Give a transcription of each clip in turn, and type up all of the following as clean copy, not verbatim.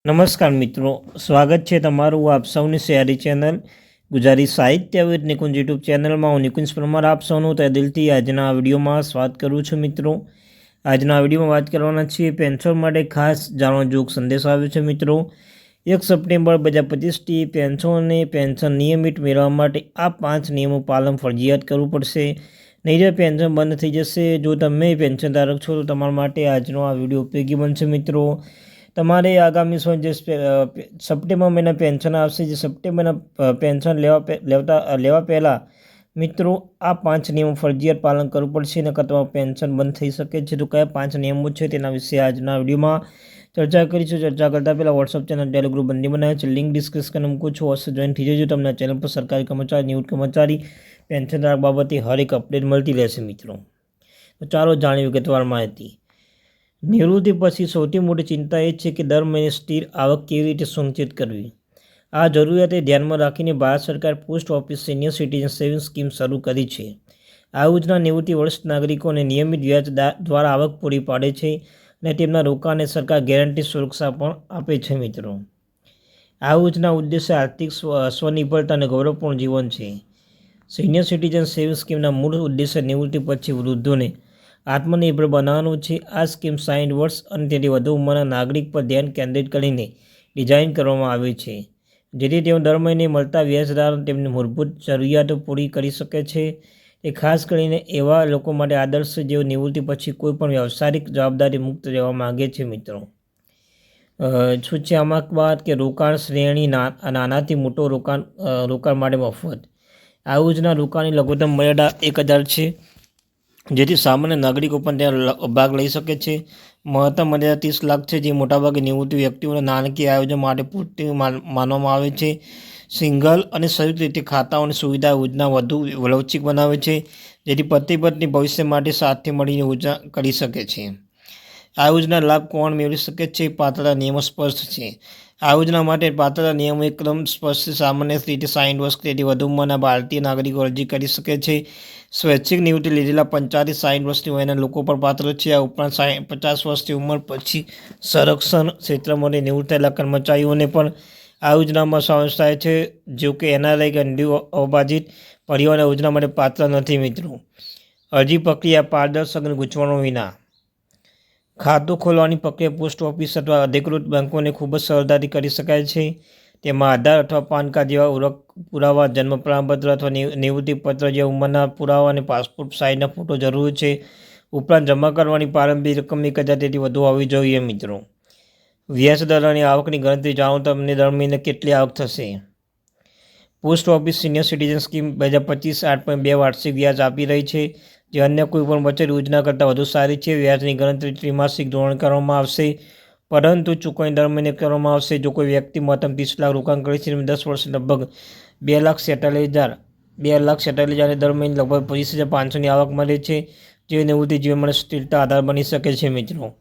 નમસ્કાર મિત્રો, સ્વાગત છે તમારું આપ સૌની શહેરી ચેનલ ગુજરાતી સાહિત્ય વિદ નિકુંજ યુટ્યુબ ચેનલમાં. હું નિકુંજ પરમાર આપ સૌનું તહે દિલથી આજના વિડીયોમાં સ્વાગત કરું છું. મિત્રો, આજના વિડીયોમાં વાત કરવાના છીએ પેન્શન માટે ખાસ જાણવાજોગ સંદેશ આવ્યો છે. મિત્રો, 1 સપ્ટેમ્બર 2025થી પેન્શન અને પેન્શન નિયમિત મેળવવા માટે આ 5 નિયમો પાલન ફરજિયાત કરવું પડશે, નહીં તો પેન્શન બંધ થઈ જશે. જો તમે પેન્શન ધારક છો તો તમારા માટે આજનો આ વિડીયો ઉપયોગી બનશે. મિત્રો, તમારે આગામી જે સપ્ટેમ્બર મહિના પેન્શન આવશે, જે સપ્ટેમ્બરના પેન્શન લેવા પહેલાં મિત્રો આ 5 નિયમો ફરજિયાત પાલન કરવું પડશે, નકર તમારું પેન્શન બંધ થઈ શકે છે. તો કયા 5 નિયમો છે તેના વિશે આજના વિડીયોમાં ચર્ચા કરીશું. ચર્ચા કરતાં પહેલાં વોટ્સઅપ ચેનલ, ટેલિગ્રુપ બંને બનાવે છે, લિંક ડિસ્ક્રિપ્શન મૂકું છું, અવશ્ય જોઈન થઈ જજો. તમને ચેનલ પર સરકારી કર્મચારી, નિવૃત્ત કર્મચારી, પેન્શનધારક બાબતે હર એક અપડેટ મળતી રહેશે. મિત્રો, તો ચાલો જાણીએ વિગતવાર માહિતી. નિવૃત્તિ પછી સૌથી મોટી ચિંતા એ છે કે દર મહિને સ્થિર આવક કેવી રીતે સુનિશ્ચિત કરવી. આ જરૂરિયાતે ધ્યાનમાં રાખીને ભારત સરકાર post office senior citizen saving scheme શરૂ કરી છે. આ યોજના નિવૃત્તિ વર્ષ નાગરિકોને નિયમિત વ્યાજ દ્વારા આવક પૂરી પાડે છે અને તેમના રોકાણને સરકાર ગેરંટી સુરક્ષા પણ આપે છે. મિત્રો, આ યોજના ઉદ્દેશ્ય આર્થિક સ્વનિર્ભરતા અને ગૌરવપૂર્ણ જીવન છે. સિનિયર સિટીઝન સેવિંગ સ્કીમના મૂળ ઉદ્દેશ્ય નિવૃત્તિ પછી વૃદ્ધોને આત્મનિર્ભર બનાવવાનું છે. આ સ્કીમ 60 વર્ષ અને તેથી વધુ ઉંમરના નાગરિક પર ધ્યાન કેન્દ્રિત કરીને ડિઝાઇન કરવામાં આવી છે, જેથી તેઓ દર મહિને મળતા વ્યાજ દ્વારા તેમની મૂળભૂત જરૂરિયાતો પૂરી કરી શકે છે. તે ખાસ કરીને એવા લોકો માટે આદર્શ છે જેઓ નિવૃત્તિ પછી કોઈપણ વ્યવસાયિક જવાબદારી મુક્ત રહેવા માગે છે. મિત્રો, શું છે આમાં વાત કે રોકાણ શ્રેણી નાનાથી મોટો રોકાણ માટે મફત. આ યોજના રોકાણની લઘુત્તમ મર્યાદા 1000 છે, જેથી સામાન્ય નાગરિકો પણ ત્યાં ભાગ લઈ શકે છે. મહત્તમ મર્યાદા 30 લાખ છે, જે મોટાભાગે નિવૃત્ત વ્યક્તિઓના નાણાકીય આયોજન માટે પૂરતી માનવામાં આવે છે. સિંગલ અને સંયુક્ત રીતે ખાતાઓની સુવિધા યોજના વધુ લવચીક બનાવે છે, જેથી પતિ પત્ની ભવિષ્ય માટે સાથે મળીને યોજના કરી શકે છે. આ યોજના લાભ કોણ મેળવી શકે છે? પાત્રતા નિયમો સ્પષ્ટ છે. આ યોજના માટે પાત્રતા નિયમો એકદમ સ્પષ્ટ છે. સામાન્ય રીતે 60 વર્ષ તેથી વધુ ઉંમરના ભારતીય નાગરિકો અરજી કરી શકે છે. સ્વૈચ્છિક નિવૃત્તિ લીધેલા 45-60 વર્ષની વયના લોકો પણ પાત્ર છે. આ ઉપરાંત 50 વર્ષની ઉંમર પછી સંરક્ષણ ક્ષેત્ર માટે નિવૃત્ત થયેલા કર્મચારીઓને પણ આ યોજનામાં સમાવેશ થાય છે, જો કે એનઆરઆઈ કે અન્ય અવિભાજિત પરિવારના યોજના માટે પાત્ર નથી. મિત્રો, અરજી પ્રક્રિયા પારદર્શક અને ગૂંચવણો વિના. ખાતું ખોલવાની પ્રક્રિયા પોસ્ટ ઓફિસ અથવા અધિકૃત બેંકોને ખૂબ જ સરળતાથી કરી શકાય છે. તેમાં આધાર અથવા પાન કાર્ડ જેવા ઓળખ પુરાવા, જન્મ પ્રમાણપત્ર અથવા નિવૃત્તિ પત્ર જેવા ઉંમરના પુરાવા અને પાસપોર્ટ સાઇઝના ફોટો જરૂરી છે. ઉપરાંત જમા કરવાની પ્રારંભિક રકમ 1000 તેથી વધુ હોવી જોઈએ. મિત્રો, વ્યાજ દર અને આવકની ગણતરી જાણો. તમને દર મહિને કેટલી આવક થશે. Post office senior citizen scheme 2025 8.2 વાર્ષિક વ્યાજ આપી રહી છે, જે અન્ય કોઈપણ બચત યોજના કરતાં વધુ સારી છે. વ્યાજની ગણતરી ત્રિમાસિક ધોરણે કરવામાં આવશે, પરંતુ ચૂકવણી દર મહિને કરવામાં આવશે. જો કોઈ વ્યક્તિ મહત્તમ 30 લાખ રોકાણ કરે છે, 10 વર્ષે લગભગ 2,47,000 દર મહિને લગભગ 25,500ની આવક મળે છે, જે નિવૃત્તિ જીવન માટે સ્થિરતા આધાર બની શકે છે. મિત્રો,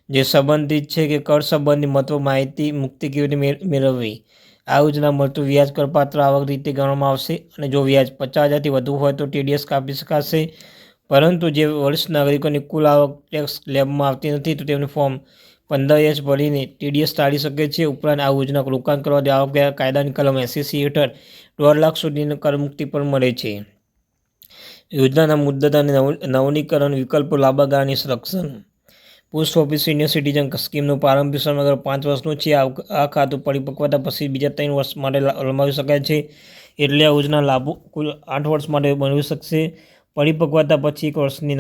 જે સંબંધિત છે કે કર સંબંધી મહત્વ માહિતી મુક્તિ કેવી રીતે મેળવવી. આ યોજના મળતું વ્યાજ કરપાત્ર આવક રીતે ગણવામાં આવશે, અને જો વ્યાજ 50,000થી વધુ હોય તો TDS કાપી શકાશે. પરંતુ જે વરિષ્ઠ નાગરિકોની કુલ આવક ટેક્સ લેબમાં આવતી નથી, તો તેમને ફોર્મ 15H ભરીને TDS ટાળી શકે છે. ઉપરાંત આ યોજના રોકાણ કરવાથી આવક કાયદાની કલમ 80C હેઠળ 1.5 લાખ સુધીની કરમુક્તિ પણ મળે છે. યોજનાના મુદ્દત અને નવીનીકરણ વિકલ્પો. લાંબા ગાળાની સંરક્ષણ. પોસ્ટ ઓફિસ સિનિયર સિટીઝન સ્કીમનો પ્રારંભિક સમયગાળો 5 વર્ષનો છે. આ ખાતું પરિપક્વતા પછી બીજા 3 વર્ષ માટે લંબાવી શકાય છે, એટલે આ યોજના લાભો કુલ 8 વર્ષ માટે મેળવી શકશે. પરિપક્વતા પછી 1 વર્ષની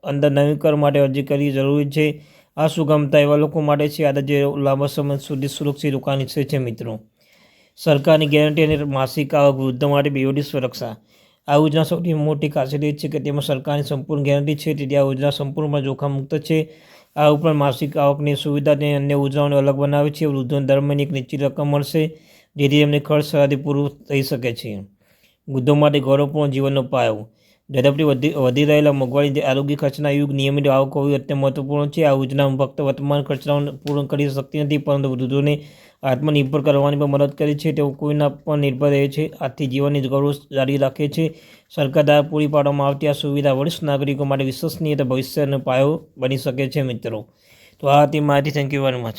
અંદર નવીનીકરણ માટે અરજી કરવી જરૂરી છે. આ સુગમતા એવા લોકો માટે છે જે લાંબા સમય સુધી સુરક્ષિત રોકાણ ઈચ્છે છે. મિત્રો, સરકારની ગેરંટી અને માસિક આવક. વૃદ્ધો માટે બેવડી સુરક્ષા. આ યોજના સૌથી મોટી ખાસિયત એ છે કે તેમાં સરકારની સંપૂર્ણ ગેરંટી છે, તેથી આ યોજના સંપૂર્ણપણે જોખમ મુક્ત છે. આ ઉપરાંત માસિક આવકની સુવિધા તેને અન્ય યોજનાઓને અલગ બનાવે છે. વૃદ્ધોને દર મહિને એક નિશ્ચિત રકમ મળશે, જેથી તેમને ખર્ચ સરળતાથી પૂરું થઈ શકે છે. વૃદ્ધો માટે ગૌરવપૂર્ણ જીવનનો પાયો. ઝડપથી વધી રહેલા મોંઘવારી આરોગ્ય ખર્ચના યુગ નિયમિત આવક હોવી અત્યંત મહત્વપૂર્ણ છે. આ યોજના ફક્ત વર્તમાન ખર્ચાઓને પૂર્ણ કરી શકતી નથી, પરંતુ વૃદ્ધોને આત્મનિર્ભર કરવાની પણ મદદ કરે છે. તેઓ કોઈના પર નિર્ભર રહે છે, આથી જીવનની ગૌરવ જાળવી રાખે છે. સરકાર દ્વારા પૂરી પાડવામાં આવતી આ સુવિધા વરિષ્ઠ નાગરિકો માટે વિશ્વસનીય ભવિષ્યનો પાયો બની શકે છે. મિત્રો, તો આ હતી માહિતી. Thank you very much.